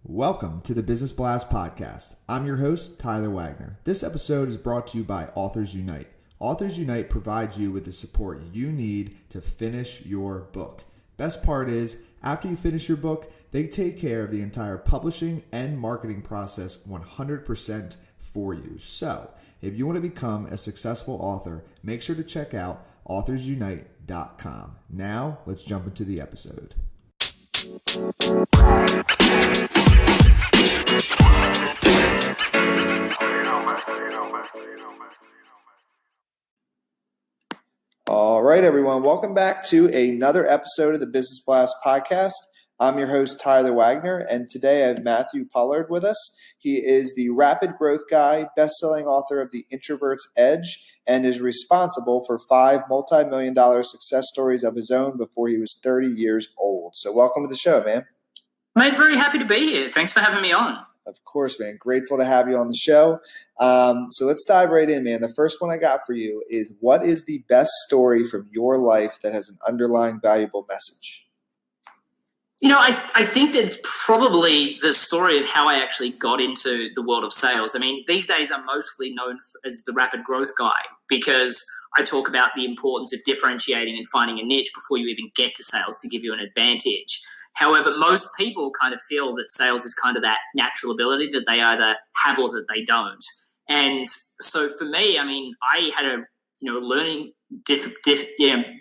Welcome to the Business Blast Podcast. I'm your host, Tyler Wagner. This episode is brought to you by Authors Unite. Authors Unite provides you with the support you need to finish your book. Best part is, after you finish your book, they take care of the entire publishing and marketing process 100% for you. So, if you want to become a successful author, make sure to check out authorsunite.com. Now, let's jump into the episode. All right, everyone. Welcome back to another episode of the Business Blast Podcast. I'm your host, Tyler Wagner, and today I have Matthew Pollard with us. He is the rapid growth guy, best-selling author of The Introvert's Edge, and is responsible for 5 multi-million-dollar success stories of his own before he was 30 years old. So welcome to the show, man. Mate, very happy to be here. Thanks for having me on. Of course, man. Grateful to have you on the show. So let's dive right in, man. The first one I got for you is, what is the best story from your life that has an underlying valuable message? You know, I think that's probably the story of how I actually got into the world of sales. I mean, these days I'm mostly known as the rapid growth guy because I talk about the importance of differentiating and finding a niche before you even get to sales to give you an advantage. However, most people kind of feel that sales is kind of that natural ability that they either have or that they don't. And so for me, I mean, I had a learning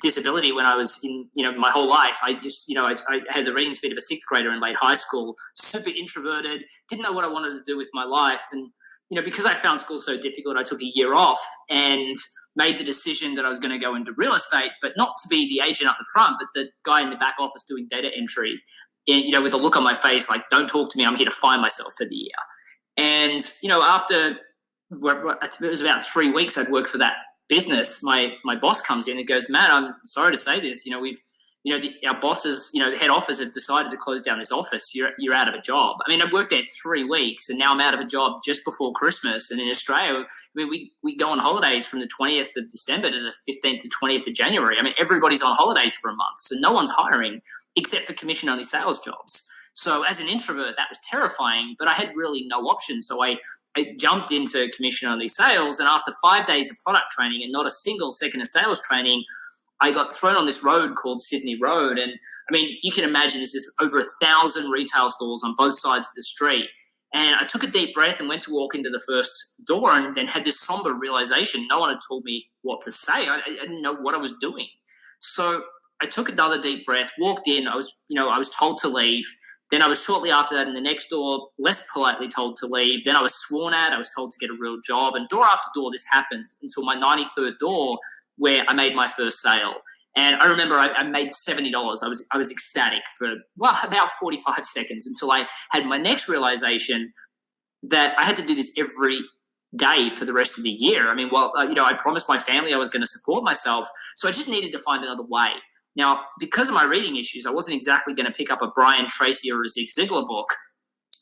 disability when I was in my whole life. I had the reading speed of a 6th grader in late high school. Super introverted, didn't know what I wanted to do with my life, and because I found school so difficult, I took a year off and made the decision that I was going to go into real estate, but not to be the agent up the front, but the guy in the back office doing data entry, and, with a look on my face like, don't talk to me, I'm here to find myself for the year. And, after it was about 3 weeks I'd worked for that business, my boss comes in and goes, Matt, I'm sorry to say this, our bosses, head office have decided to close down this office. You're out of a job. I mean, I worked there 3 weeks and now I'm out of a job just before Christmas. And in Australia, I mean, we go on holidays from the 20th of December to the 15th to 20th of January. I mean, everybody's on holidays for a month. So no one's hiring except for commission-only sales jobs. So as an introvert, that was terrifying, but I had really no option. So I jumped into commission-only sales, and after 5 days of product training and not a single second of sales training, I got thrown on this road called Sydney Road. And I mean, you can imagine this is over 1,000 retail stores on both sides of the street. And I took a deep breath and went to walk into the first door and then had this somber realization. No one had told me what to say. I didn't know what I was doing. So I took another deep breath, walked in. I was told to leave. Then I was shortly after that in the next door, less politely told to leave. Then I was sworn at. I was told to get a real job. And door after door, this happened until my 93rd door, where I made my first sale. And I remember I made $70. I was ecstatic for, about 45 seconds until I had my next realization that I had to do this every day for the rest of the year. I mean, I promised my family I was going to support myself, so I just needed to find another way. Now, because of my reading issues, I wasn't exactly going to pick up a Brian Tracy or a Zig Ziglar book.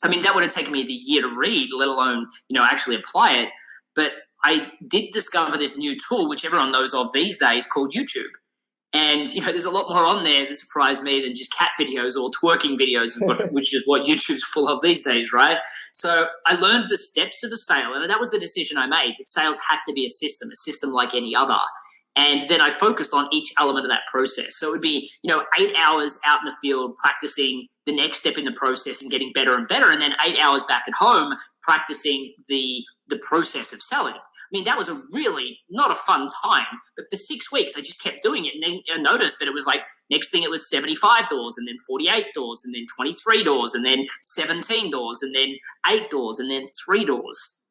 I mean, that would have taken me the year to read, let alone, actually apply it. But I did discover this new tool, which everyone knows of these days, called YouTube. And, there's a lot more on there that surprised me than just cat videos or twerking videos, which is what YouTube's full of these days, right? So I learned the steps of a sale, and that was the decision I made. That sales had to be a system like any other. And then I focused on each element of that process. So it would be, 8 hours out in the field practicing the next step in the process and getting better and better, and then 8 hours back at home practicing the process of selling. I mean, that was a really not a fun time, but for 6 weeks, I just kept doing it. And then I noticed that it was like, next thing it was 75 doors, and then 48 doors, and then 23 doors, and then 17 doors, and then 8 doors, and then 3 doors.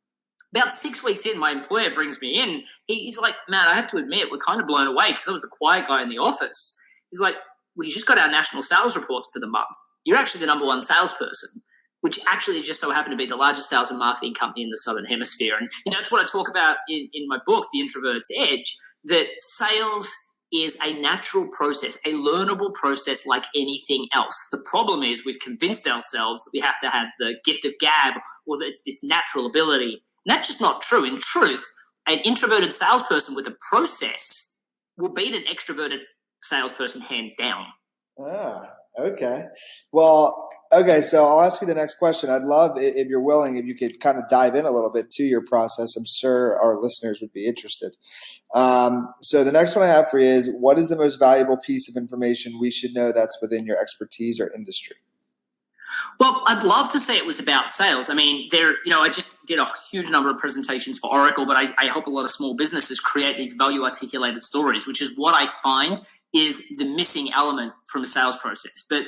About 6 weeks in, my employer brings me in. He's like, Matt, I have to admit, we're kind of blown away because I was the quiet guy in the office. He's like, well, you just got our national sales reports for the month. You're actually the number one salesperson, which actually just so happened to be the largest sales and marketing company in the Southern Hemisphere. And that's what I talk about in my book, The Introvert's Edge, that sales is a natural process, a learnable process like anything else. The problem is we've convinced ourselves that we have to have the gift of gab or that it's this natural ability. And that's just not true. In truth, an introverted salesperson with a process will beat an extroverted salesperson hands down. Okay. Well, okay. So I'll ask you the next question. I'd love, if you're willing, if you could kind of dive in a little bit to your process. I'm sure our listeners would be interested. So the next one I have for you is, what is the most valuable piece of information we should know that's within your expertise or industry? Well, I'd love to say it was about sales. I mean, I just did a huge number of presentations for Oracle, but I help a lot of small businesses create these value articulated stories, which is what I find is the missing element from a sales process. But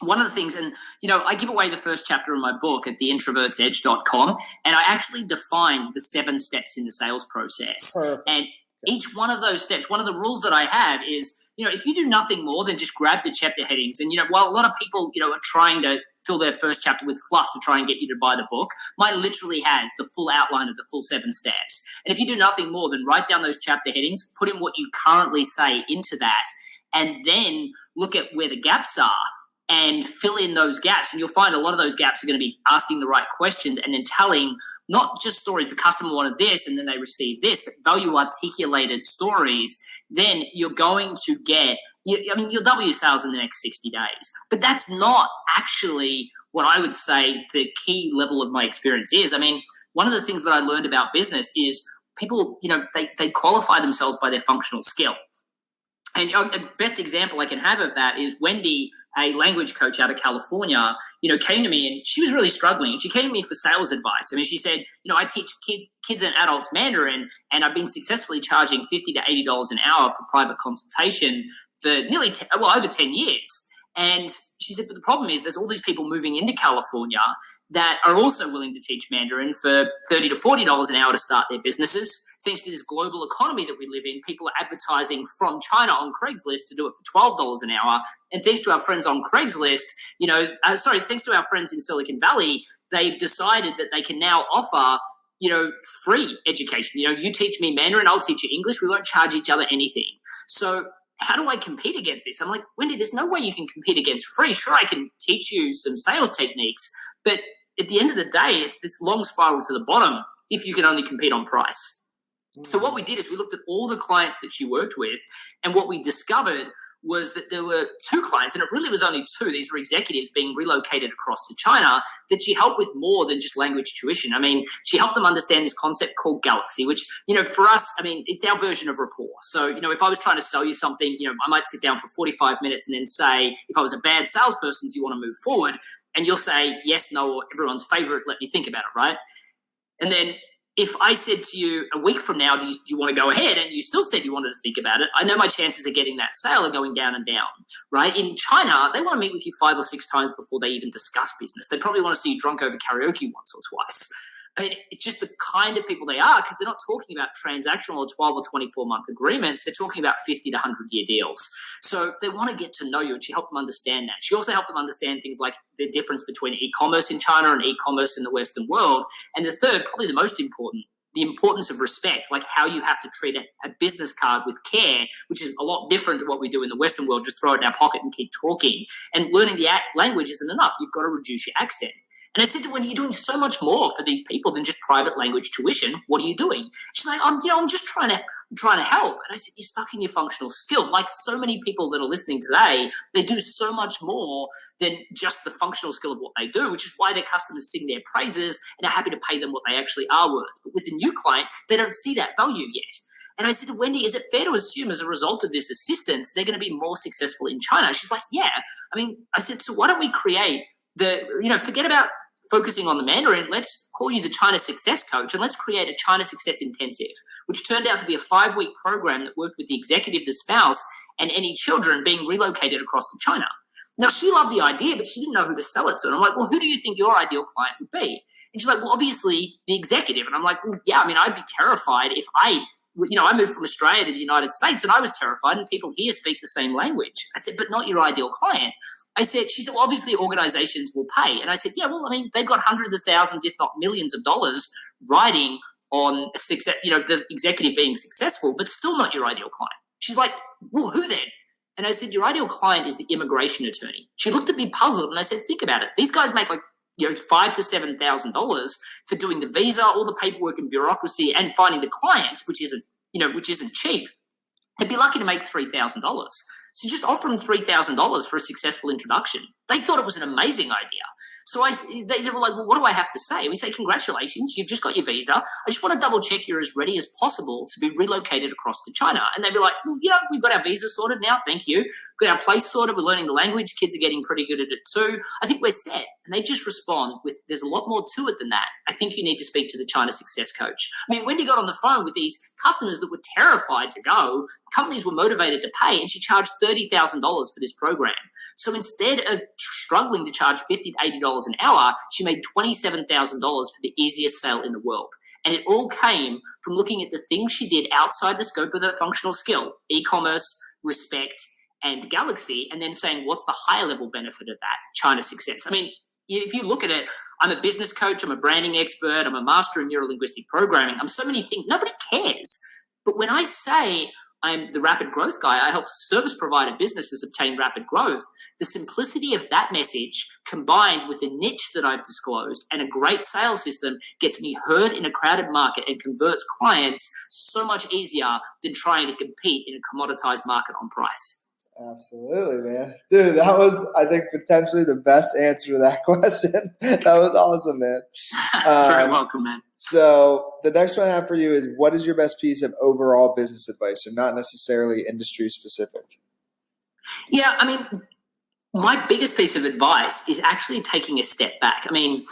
one of the things, and I give away the first chapter of my book at theintrovertsedge.com, and I actually define the 7 steps in the sales process. Perfect. And each one of those steps, one of the rules that I have is, if you do nothing more than just grab the chapter headings, and while a lot of people, are trying to fill their first chapter with fluff to try and get you to buy the book, mine literally has the full outline of the full 7 steps. And if you do nothing more than write down those chapter headings, put in what you currently say into that, and then look at where the gaps are and fill in those gaps. And you'll find a lot of those gaps are going to be asking the right questions and then telling not just stories, the customer wanted this and then they received this, but value articulated stories. Then you're going to get, you'll double your sales in the next 60 days. But that's not actually what I would say the key level of my experience is. I mean, one of the things that I learned about business is people, they qualify themselves by their functional skill. And a best example I can have of that is Wendy, a language coach out of California, came to me and she was really struggling. And she came to me for sales advice. I mean, she said, I teach kids and adults Mandarin, and I've been successfully charging $50 to $80 an hour for private consultation for nearly over 10 years. And she said, but the problem is there's all these people moving into California that are also willing to teach Mandarin for $30 to $40 an hour to start their businesses. Thanks to this global economy that we live in, people are advertising from China on Craigslist to do it for $12 an hour. And thanks to our friends on Craigslist, thanks to our friends in Silicon Valley, they've decided that they can now offer, free education. You teach me Mandarin, I'll teach you English. We won't charge each other anything. So how do I compete against this? I'm like, Wendy, there's no way you can compete against free. Sure, I can teach you some sales techniques, but at the end of the day, it's this long spiral to the bottom if you can only compete on price. So what we did is we looked at all the clients that she worked with, and what we discovered was that there were 2 clients, and it really was only 2. These were executives being relocated across to China that she helped with more than just language tuition. I mean, she helped them understand this concept called Galaxy, which, for us, I mean, it's our version of rapport. So, if I was trying to sell you something, I might sit down for 45 minutes and then say, if I was a bad salesperson, do you want to move forward? And you'll say yes, no, or everyone's favorite, let me think about it, right? And then if I said to you a week from now, do you want to go ahead, and you still said you wanted to think about it, I know my chances of getting that sale are going down and down, right? In China, they want to meet with you 5 or 6 times before they even discuss business. They probably want to see you drunk over karaoke once or twice. I mean, it's just the kind of people they are, because they're not talking about transactional or 12 or 24-month agreements. They're talking about 50 to 100-year deals. So they want to get to know you, and she helped them understand that. She also helped them understand things like the difference between e-commerce in China and e-commerce in the Western world. And the third, probably the most important, the importance of respect, like how you have to treat a business card with care, which is a lot different than what we do in the Western world. Just throw it in our pocket and keep talking. And learning the language isn't enough. You've got to reduce your accent. And I said to her, you're doing so much more for these people than just private language tuition. What are you doing? She's like, I'm just trying to help. And I said, you're stuck in your functional skill. Like so many people that are listening today, they do so much more than just the functional skill of what they do, which is why their customers sing their praises and are happy to pay them what they actually are worth. But with a new client, they don't see that value yet. And I said to Wendy, is it fair to assume as a result of this assistance, they're going to be more successful in China? She's like, yeah. I mean, I said, so why don't we create forget about focusing on the Mandarin, let's call you the China Success Coach, and let's create a China Success Intensive, which turned out to be a 5-week program that worked with the executive, the spouse, and any children being relocated across to China. Now, she loved the idea, but she didn't know who to sell it to. And I'm like, well, who do you think your ideal client would be? And she's like, well, obviously the executive. And I'm like, well, yeah, I mean, I'd be terrified if I moved from Australia to the United States, and I was terrified, and people here speak the same language. I said, but not your ideal client. She said, well, obviously organizations will pay. And I said, yeah, well, I mean, they've got hundreds of thousands, if not millions of dollars riding on success, the executive being successful, but still not your ideal client. She's like, well, who then? And I said, your ideal client is the immigration attorney. She looked at me puzzled, and I said, think about it. These guys make like, $5,000 to $7,000 for doing the visa, all the paperwork and bureaucracy, and finding the clients, which isn't cheap. They'd be lucky to make $3,000. So just offer them $3,000 for a successful introduction. They thought it was an amazing idea. So they were like, well, what do I have to say? We say, congratulations, you've just got your visa. I just want to double check you're as ready as possible to be relocated across to China. And they'd be like, well, we've got our visa sorted now. Thank you. We've got our place sorted. We're learning the language. Kids are getting pretty good at it too. I think we're set. And they just respond with, there's a lot more to it than that. I think you need to speak to the China success coach. I mean, Wendy got on the phone with these customers that were terrified to go. Companies were motivated to pay, and she charged $30,000 for this program. So instead of struggling to charge $50 to $80 an hour, she made $27,000 for the easiest sale in the world. And it all came from looking at the things she did outside the scope of her functional skill, e-commerce, respect, and Galaxy, and then saying, what's the higher level benefit of that? China success. I mean, if you look at it, I'm a business coach, I'm a branding expert, I'm a master in neuro-linguistic programming. I'm so many things. Nobody cares. But when I say I'm the rapid growth guy, I help service provider businesses obtain rapid growth. The simplicity of that message combined with the niche that I've disclosed and a great sales system gets me heard in a crowded market and converts clients so much easier than trying to compete in a commoditized market on price. Absolutely, man. Dude, that was, I think, potentially the best answer to that question. That was awesome, man. Very welcome, man. So the next one I have for you is, what is your best piece of overall business advice? So not necessarily industry specific. Yeah, I mean, my biggest piece of advice is actually taking a step back. I mean,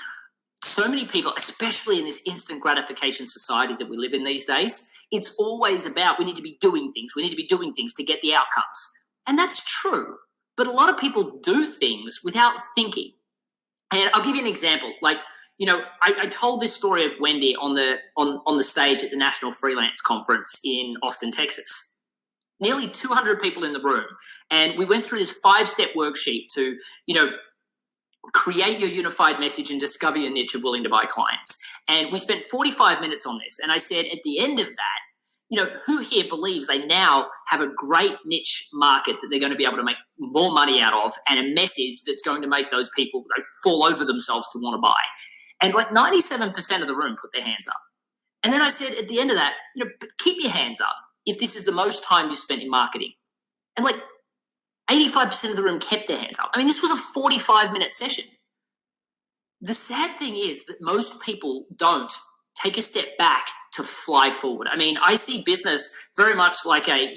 so many people, especially in this instant gratification society that we live in these days, it's always about we need to be doing things. We need to be doing things to get the outcomes. And that's true. But a lot of people do things without thinking. And I'll give you an example. Like, I told this story of Wendy on the stage at the National Freelance Conference in Austin, Texas. Nearly 200 people in the room. And we went through this 5-step worksheet to, create your unified message and discover your niche of willing to buy clients. And we spent 45 minutes on this. And I said, at the end of that, who here believes they now have a great niche market that they're going to be able to make more money out of and a message that's going to make those people fall over themselves to want to buy? And like 97% of the room put their hands up. And then I said, at the end of that, keep your hands up if this is the most time you spent in marketing. And like 85% of the room kept their hands up. I mean, this was a 45-minute session. The sad thing is that most people don't take a step back to fly forward. I mean, I see business very much like a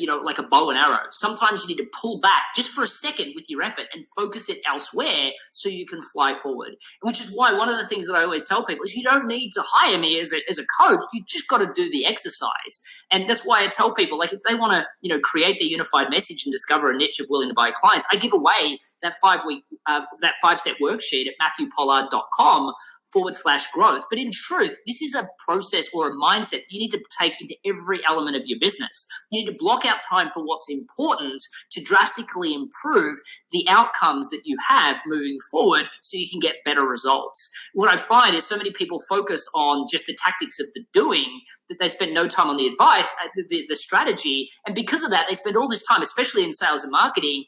bow and arrow. Sometimes you need to pull back just for a second with your effort and focus it elsewhere so you can fly forward. Which is why one of the things that I always tell people is you don't need to hire me as a coach. You just got to do the exercise. And that's why I tell people, like, if they want to, create their unified message and discover a niche of willing to buy clients, I give away that 5-step worksheet at MatthewPollard.com/growth. But in truth, this is a process or a mindset you need to take into every element of your business. You need to block out time for what's important to drastically improve the outcomes that you have moving forward so you can get better results. What I find is so many people focus on just the tactics of the doing that they spend no time on the advice, the strategy. And because of that, they spend all this time, especially in sales and marketing,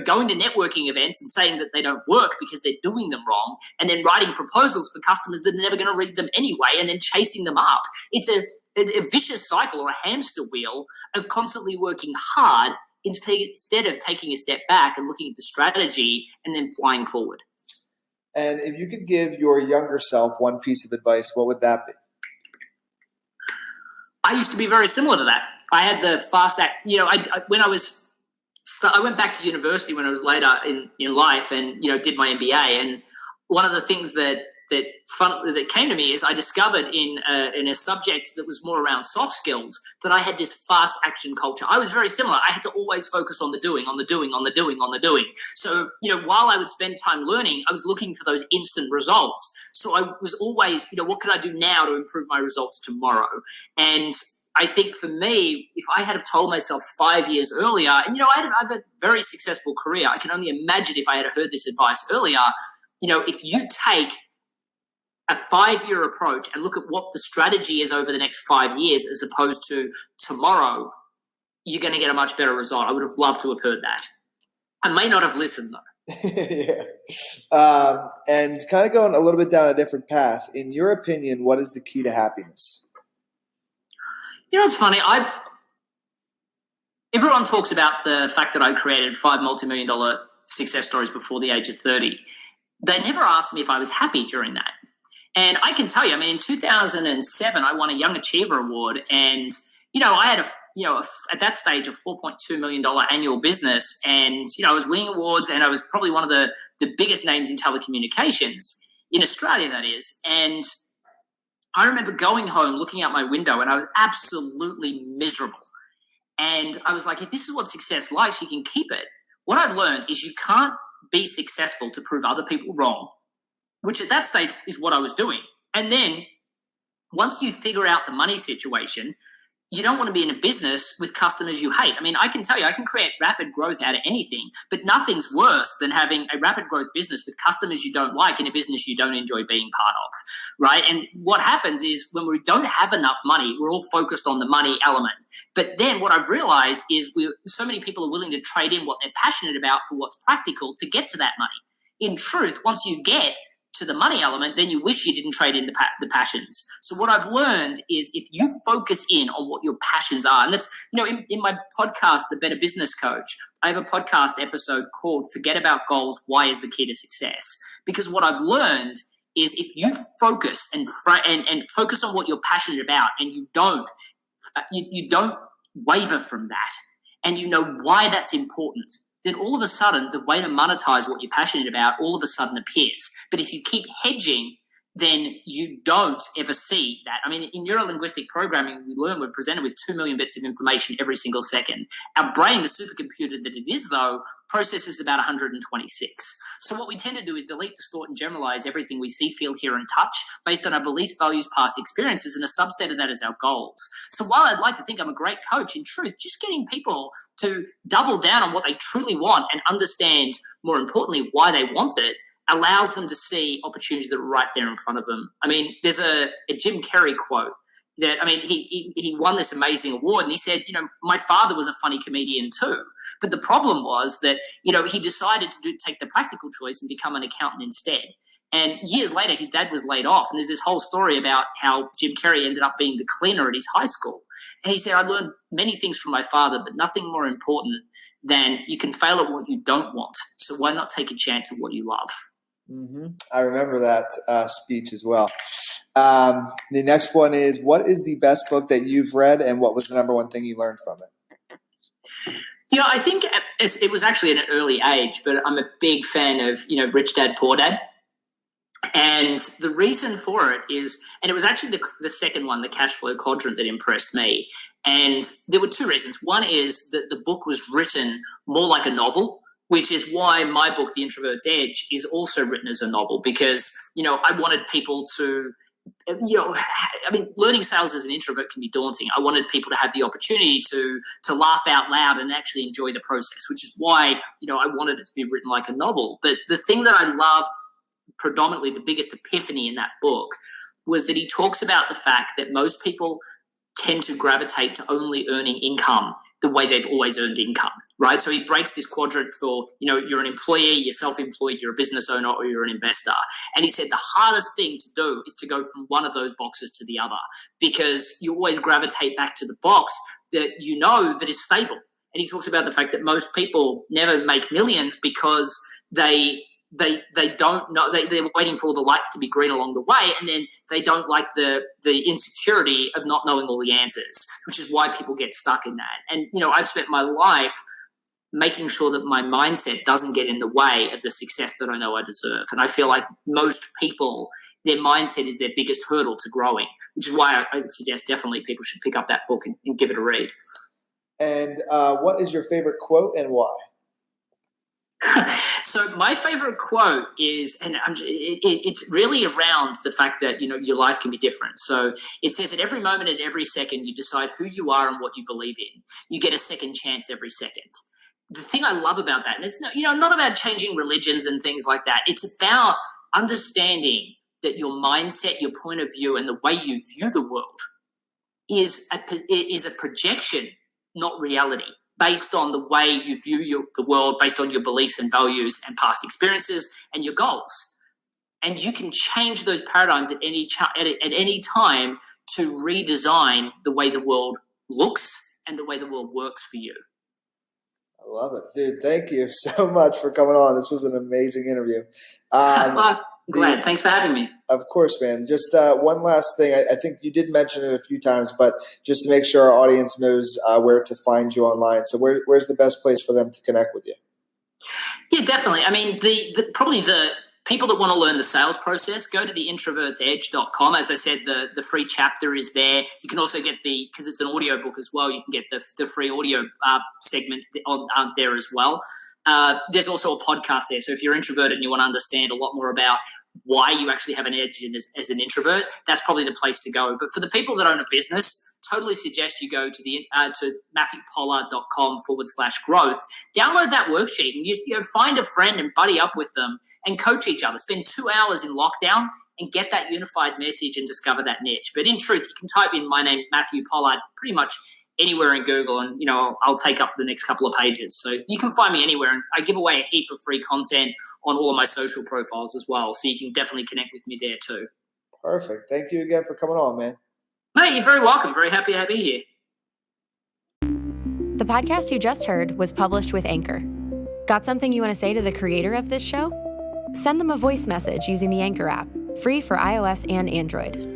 going to networking events and saying that they don't work because they're doing them wrong, and then writing proposals for customers that are never going to read them anyway, and then chasing them up. It's a vicious cycle or a hamster wheel of constantly working hard instead of taking a step back and looking at the strategy and then flying forward. And if you could give your younger self one piece of advice, what would that be? I used to be very similar to that. I had the fast act. I went back to university when I was later in life and, did my MBA. And one of the things that came to me is I discovered in a subject that was more around soft skills that I had this fast action culture. I was very similar. I had to always focus on the doing. So, while I would spend time learning, I was looking for those instant results. So I was always, what can I do now to improve my results tomorrow? And I think for me, if I had have told myself 5 years earlier, and, I've had a very successful career. I can only imagine if I had heard this advice earlier, if you take a 5-year approach and look at what the strategy is over the next 5 years as opposed to tomorrow, you're going to get a much better result. I would have loved to have heard that. I may not have listened, though. Yeah. And kind of going a little bit down a different path. In your opinion, what is the key to happiness? It's funny. everyone talks about the fact that I created 5 multi-million-dollar success stories before the age of 30. They never asked me if I was happy during that. And I can tell you, I mean, in 2007, I won a Young Achiever Award, and I had at that stage a $4.2 million annual business, and I was winning awards, and I was probably one of the biggest names in telecommunications in Australia, that is. And I remember going home, looking out my window, and I was absolutely miserable. And I was like, if this is what success likes, you can keep it. What I learned is you can't be successful to prove other people wrong, which at that stage is what I was doing. And then once you figure out the money situation, you don't want to be in a business with customers you hate. I mean, I can tell you, I can create rapid growth out of anything, but nothing's worse than having a rapid growth business with customers you don't like in a business you don't enjoy being part of, right? And what happens is when we don't have enough money, we're all focused on the money element. But then what I've realized is so many people are willing to trade in what they're passionate about for what's practical to get to that money. In truth, once you get to the money element, then you wish you didn't trade in the passions. So what I've learned is if you focus in on what your passions are, and that's, in my podcast, The Better Business Coach, I have a podcast episode called Forget About Goals, Why is the Key to Success? Because what I've learned is if you focus and focus on what you're passionate about, and you don't waver from that, and you know why that's important, then all of a sudden the way to monetize what you're passionate about all of a sudden appears. But if you keep hedging, then you don't ever see that. I mean, in neuro-linguistic programming, we're presented with 2 million bits of information every single second. Our brain, the supercomputer that it is, though, processes about 126. So what we tend to do is delete, distort, and generalize everything we see, feel, hear, and touch based on our beliefs, values, past experiences, and a subset of that is our goals. So while I'd like to think I'm a great coach, in truth, just getting people to double down on what they truly want and understand, more importantly, why they want it, allows them to see opportunities that are right there in front of them. I mean, there's a Jim Carrey quote that, I mean, he won this amazing award, and he said, my father was a funny comedian too. But the problem was that, he decided to take the practical choice and become an accountant instead. And years later, his dad was laid off. And there's this whole story about how Jim Carrey ended up being the cleaner at his high school. And he said, I learned many things from my father, but nothing more important than you can fail at what you don't want. So why not take a chance at what you love? Mm-hmm. I remember that speech as well. The next one is, what is the best book that you've read, and what was the number one thing you learned from it? I think it was actually at an early age, but I'm a big fan of, Rich Dad, Poor Dad. And the reason for it is, and it was actually the second one, the Cash Flow Quadrant, that impressed me. And there were two reasons. One is that the book was written more like a novel, which is why my book, The Introvert's Edge, is also written as a novel, because, I wanted people to, learning sales as an introvert can be daunting. I wanted people to have the opportunity to laugh out loud and actually enjoy the process, which is why, I wanted it to be written like a novel. But the thing that I loved predominantly, the biggest epiphany in that book, was that he talks about the fact that most people tend to gravitate to only earning income the way they've always earned income, right? So he breaks this quadrant for, you're an employee, you're self-employed, you're a business owner, or you're an investor. And he said the hardest thing to do is to go from one of those boxes to the other, because you always gravitate back to the box that that is stable. And he talks about the fact that most people never make millions because they don't know, they're waiting for the light to be green along the way, and then they don't like the insecurity of not knowing all the answers, which is why people get stuck in that. And I've spent my life making sure that my mindset doesn't get in the way of the success that I know I deserve. And I feel like most people, their mindset is their biggest hurdle to growing, which is why I suggest definitely people should pick up that book and give it a read. And what is your favorite quote and why? So my favorite quote is, and it's really around the fact that, your life can be different. So it says at every moment and every second, you decide who you are and what you believe in. You get a second chance every second. The thing I love about that, and it's not about changing religions and things like that. It's about understanding that your mindset, your point of view, and the way you view the world is a projection, not reality, based on the way you view the world, based on your beliefs and values and past experiences and your goals. And you can change those paradigms at any time to redesign the way the world looks and the way the world works for you. I love it. Dude, thank you so much for coming on. This was an amazing interview. Well, glad. Thanks for having me. Of course, man. Just one last thing. I think you did mention it a few times, but just to make sure our audience knows where to find you online. So where's the best place for them to connect with you? Yeah, definitely. I mean, probably the people that want to learn the sales process, go to the introvertsedge.com. As I said, the free chapter is there. You can also get because it's an audio book as well, you can get the free audio segment on there as well. There's also a podcast there. So if you're introverted and you want to understand a lot more about why you actually have an edge as an introvert, that's probably the place to go. But for the people that own a business, totally suggest you go to to MatthewPollard.com/growth. Download that worksheet and you find a friend and buddy up with them and coach each other. Spend 2 hours in lockdown and get that unified message and discover that niche. But in truth, you can type in my name, Matthew Pollard, pretty much anywhere in Google, and I'll take up the next couple of pages. So you can find me anywhere, and I give away a heap of free content on all of my social profiles as well. So you can definitely connect with me there too. Perfect. Thank you again for coming on, man. Mate, you're very welcome. Very happy to be here. The podcast you just heard was published with Anchor. Got something you want to say to the creator of this show? Send them a voice message using the Anchor app, free for iOS and Android.